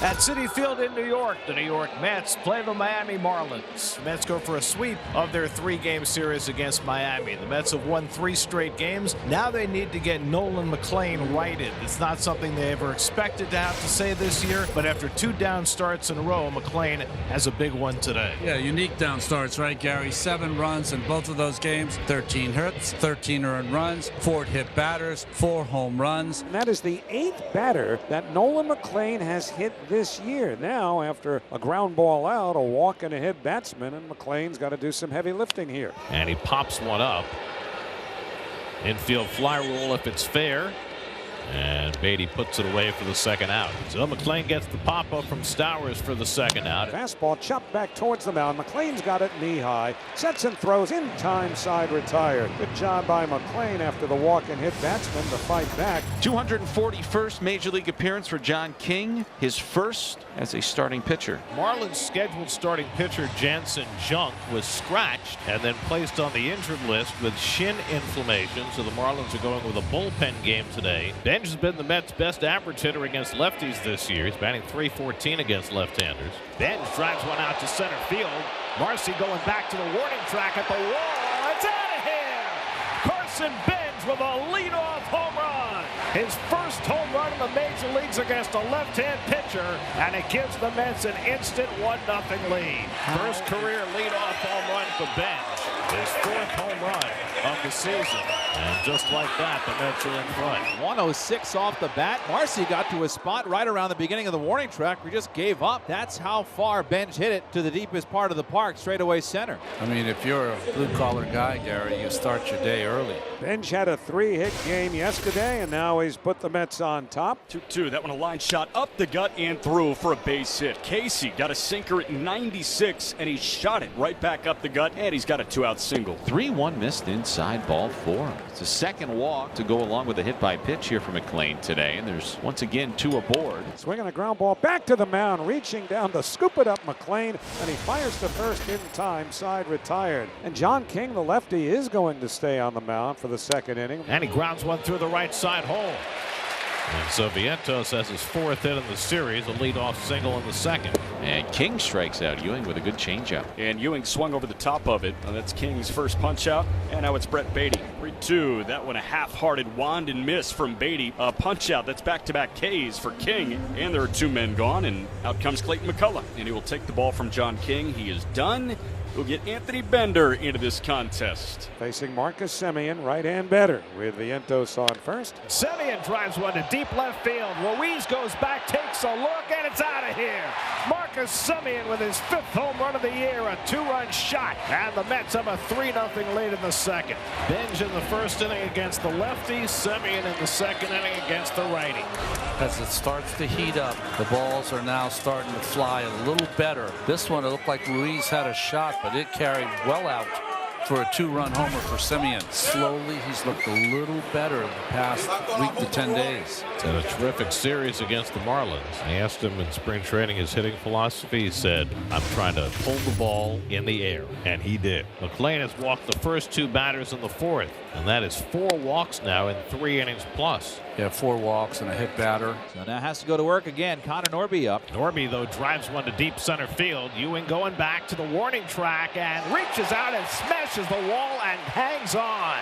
At Citi Field in New York, the New York Mets play the Miami Marlins. The Mets go for a sweep of their 3-game series against Miami. The Mets have won 3 straight games. Now they need to get Nolan McLean righted. It's not something they ever expected to have to say this year, but after 2 down starts in a row, McLean has a big one today. Yeah, unique down starts, right, Gary? 7 runs in both of those games, 13 hits, 13 earned runs, 4 hit batters, 4 home runs. And that is the 8th batter that Nolan McLean has hit this year. Now, after a ground ball out, a walk and a hit batsman, and McLean's got to do some heavy lifting here. And he pops one up. Infield fly rule if it's fair. And Beatty puts it away for the 2nd out. So McLean gets the pop-up from Stowers for the 2nd out. Fastball chopped back towards the mound. McLean's got it knee-high. Sets and throws in time, side retired. Good job by McLean after the walk and hit batsman to fight back. 241st Major League appearance for John King, his first as a starting pitcher. Marlins scheduled starting pitcher Jansen Junk was scratched and then placed on the injured list with shin inflammation. So the Marlins are going with a bullpen game today. Benj has been the Mets' best average hitter against lefties this year. He's batting .314 against left-handers. Benj drives one out to center field. Marcy going back to the warning track at the wall. It's out of here! Carson Benj with a leadoff home run. His first home run in the major leagues against a left-hand pitcher, and it gives the Mets an instant 1-0 lead. First career leadoff home run for Benj. His 4th home run of the season. And just like that, the Mets are in front. 106 off the bat. Marcy got to a spot right around the beginning of the warning track. We just gave up. That's how far Benj hit it to the deepest part of the park, straightaway center. I mean, if you're a blue-collar guy, Gary, you start your day early. Benj had a 3-hit game yesterday, and now he's put the Mets on top. 2-2. That one a line shot up the gut and through for a base hit. Casey got a sinker at 96, and he shot it right back up the gut, and he's got a 2-out single. 3-1 missed inside ball 4. It's a 2nd walk to go along with a hit by pitch here for McLean today, and there's once again 2 aboard. Swinging a ground ball back to the mound, reaching down to scoop it up McLean, and he fires to first in time, side retired. And John King, the lefty, is going to stay on the mound for the 2nd inning. And he grounds one through the right side hole. And so Vientos has his 4th hit in the series, a leadoff single in the 2nd. And King strikes out Ewing with a good changeup. And Ewing swung over the top of it. And that's King's first punch out. And now it's Brett Beatty. 3-2. That one a half-hearted wand and miss from Beatty. A punch out. That's back-to-back Ks for King. And there are 2 men gone. And out comes Clayton McCullough. And he will take the ball from John King. He is done. We'll get Anthony Bender into this contest. Facing Marcus Semien, right-hand batter, with Vientos on first. Semien drives one to deep left field. Ruiz goes back, takes a look, and it's out of here. Marcus Semien with his 5th home run of the year, a 2-run shot. And the Mets have a 3-0 lead in the 2nd. Benj in the 1st inning against the lefty, Semien in the 2nd inning against the righty. As it starts to heat up, the balls are now starting to fly a little better. This one, it looked like Ruiz had a shot, but it carried well out for a 2-run homer for Semien. Slowly, he's looked a little better the past week to 10 days. It's had a terrific series against the Marlins. I asked him in spring training his hitting philosophy. He said, I'm trying to pull the ball in the air, and he did. McLean has walked the first 2 batters in the 4th, and that is 4 walks now in 3 innings plus. Yeah, 4 walks and a hit batter. So now has to go to work again. Connor Norby up. Norby, though, drives one to deep center field. Ewing going back to the warning track and reaches out and smashes the wall and hangs on.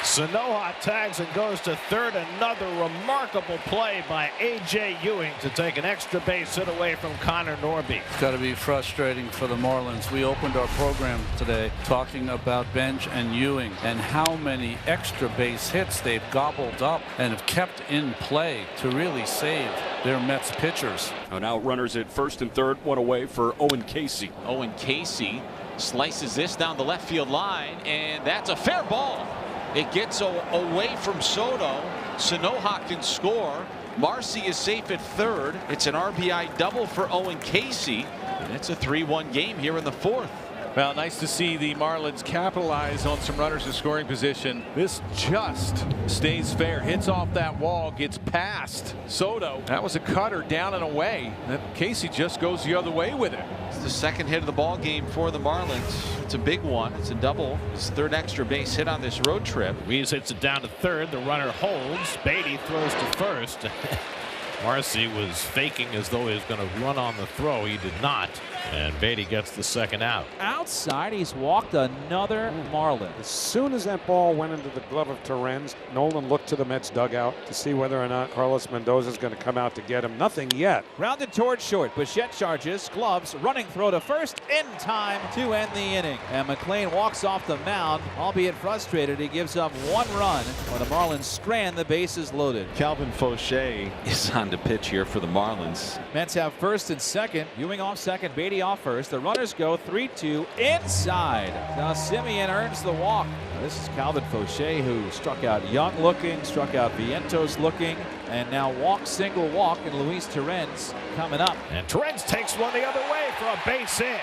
Sanoha tags and goes to third. Another remarkable play by A.J. Ewing to take an extra base hit away from Connor Norby. It's got to be frustrating for the Marlins. We opened our program today talking about Benj and Ewing and how many extra base hits they've gobbled up and have kept in play to really save their Mets pitchers. Oh, now runners at 1st and 3rd, 1 away for Owen Casey. Owen Casey slices this down the left field line, and that's a fair ball. It gets away from Soto. Sanoha can score. Marcy is safe at 3rd. It's an RBI double for Owen Casey, and it's a 3-1 game here in the 4th. Well, nice to see the Marlins capitalize on some runners in scoring position. This just stays fair. Hits off that wall, gets past Soto. That was a cutter down and away. Casey just goes the other way with it. It's the 2nd hit of the ball game for the Marlins. It's a big one. It's a double. His 3rd extra base hit on this road trip. Ruiz hits it down to 3rd. The runner holds. Beatty throws to 1st. Marcy was faking as though he was going to run on the throw. He did not. And Beatty gets the second out. Outside, he's walked another Marlin. As soon as that ball went into the glove of Terrens, Nolan looked to the Mets dugout to see whether or not Carlos Mendoza is going to come out to get him. Nothing yet. Grounded towards short. Bichette charges, gloves, running throw to first in time to end the inning. And McLean walks off the mound, albeit frustrated. He gives up one run when the Marlins strand the bases loaded. Calvin Fauché is on the pitch here for the Marlins. Mets have first and second. Ewing off second, Beatty off first. The runners go 3-2 inside. Now Semien earns the walk. Now, this is Calvin Fauché, who struck out Young looking, struck out Vientos looking, and now walks single walk, and Luis Terrens coming up. And Terrens takes one the other way for a base hit.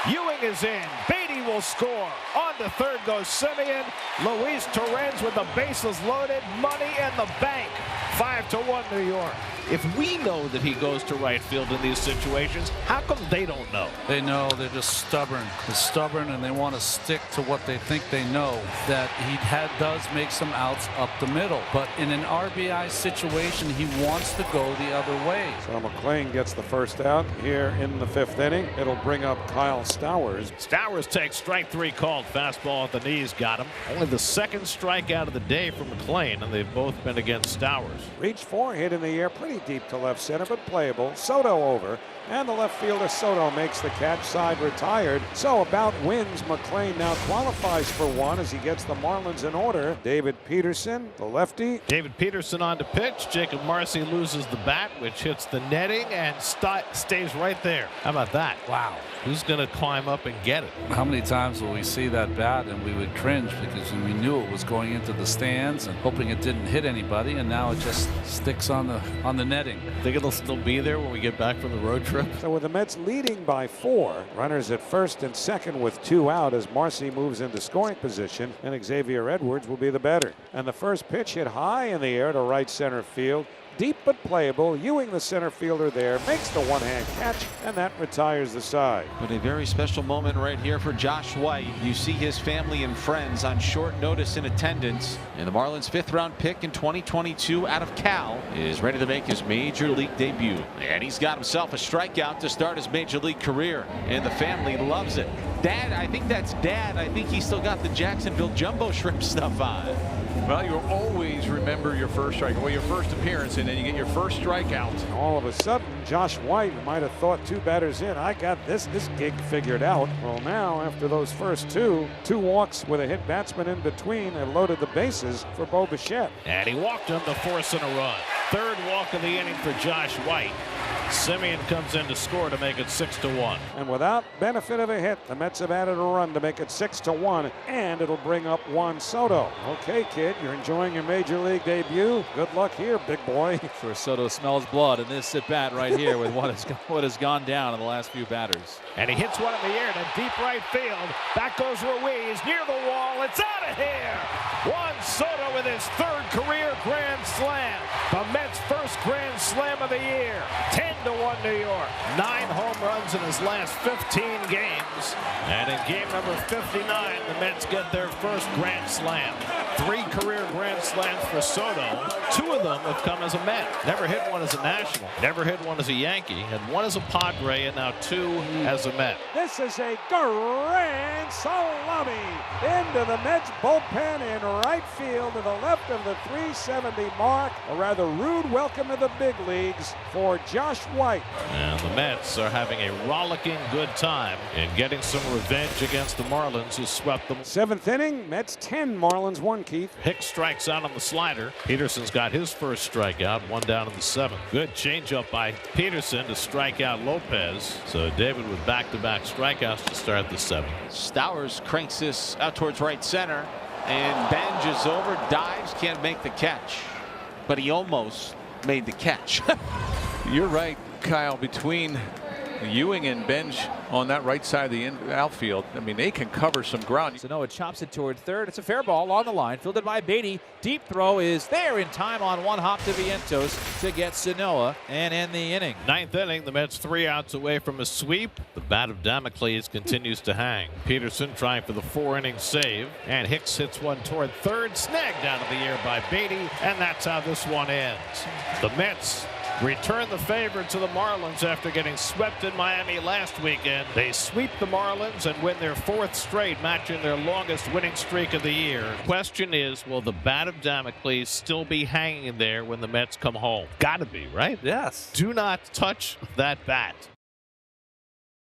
Ewing is in. Beatty will score. On to third goes Semien. Luis Terrens with the bases loaded. Money in the bank. 5-1 New York. If we know that he goes to right field in these situations, how come they don't know? They know. They're just stubborn. They're stubborn, and they want to stick to what they think they know. That he does make some outs up the middle. But in an RBI situation, he wants to go the other way. So McLean gets the first out here in the fifth inning. It'll bring up Kyle Stowers. Stowers takes strike three called. Fastball at the knees got him. Only the second strikeout of the day for McLean, and they've both been against Stowers. Reach for, hit in the air, pretty deep to left center, but playable. Soto over, and the left fielder Soto makes the catch. Side retired. So about wins. McLean now qualifies for one as he gets the Marlins in order. David Peterson, the lefty. David Peterson on to pitch. Jacob Marcy loses the bat, which hits the netting and stays right there. How about that? Wow. Who's going to climb up and get it? How many times will we see that bat and we would cringe because we knew it was going into the stands and hoping it didn't hit anybody, and now it just sticks on the netting. Think it'll still be there when we get back from the road trip? So with the Mets leading by 4, runners at first and second with 2 out as Marcy moves into scoring position, and Xavier Edwards will be the batter. And the first pitch hit high in the air to right center field. Deep but playable. Ewing, the center fielder there, makes the one-hand catch, and that retires the side. But a very special moment right here for Josh White. You see his family and friends on short notice in attendance. And the Marlins' 5th-round pick in 2022 out of Cal is ready to make his major league debut. And he's got himself a strikeout to start his major league career. And the family loves it. Dad, I think that's Dad. I think he still got the Jacksonville Jumbo Shrimp stuff on. Well, you'll always remember your first strike, well, your first appearance, and then you get your first strikeout. All of a sudden, Josh White might have thought 2 batters in, I got this gig figured out. Well, now, after those first 2 walks with a hit batsman in between, and loaded the bases for Bo Bichette. And he walked him to force in a run. Third walk of the inning for Josh White. Semien comes in to score to make it 6-1. And without benefit of a hit, the Mets have added a run to make it 6-1, and it'll bring up Juan Soto. Okay, kid, you're enjoying your major league debut. Good luck here, big boy. Sure, Soto smells blood in this at-bat right here with what has gone down in the last few batters. And he hits one in the air to deep right field. Back goes Ruiz near the wall. It's out of here. Juan Soto with his 3rd career grand slam. The Mets' first grand slam of the year. 10-1 New York. 9 home runs in his last 15 games. And in game number 59, the Mets get their first grand slam. 3 career grand slams for Soto. 2 of them have come as a Met. Never hit one as a National. Never hit one as a Yankee. Had 1 as a Padre, and now 2 as a Met. This is a grand salami into the Mets bullpen in right field to the left of the 370 mark. A rather rude welcome to the big leagues for Josh White. And the Mets are having a rollicking good time in getting some revenge against the Marlins, who swept them. 7th inning, Mets 10, Marlins 1, Keith. Hicks strikes out on the slider. Peterson's got his first strikeout, 1 down in the 7th. Good changeup by Peterson to strike out Lopez. So David with back-to-back strikeouts to start the 7th. Stowers cranks this out towards right center, and Benj is over, dives, can't make the catch. But he almost made the catch. You're right, Kyle, between Ewing and Benj on that right side of the outfield. I mean, they can cover some ground. So Noah chops it toward third. It's a fair ball on the line, fielded by Beatty. Deep throw is there in time on one hop to Vientos to get Sanoa and end the inning. 9th inning, the Mets 3 outs away from a sweep. The bat of Damocles continues to hang. Peterson trying for the 4-inning save, and Hicks hits one toward third, snagged out of the air by Beatty, and that's how this one ends. The Mets Return the favor to the Marlins after getting swept in Miami last weekend. They sweep the Marlins and win their 4th straight, matching their longest winning streak of the year. Question is, will the bat of Damocles still be hanging there when the Mets come home? Gotta be, right? Yes. Do not touch that bat.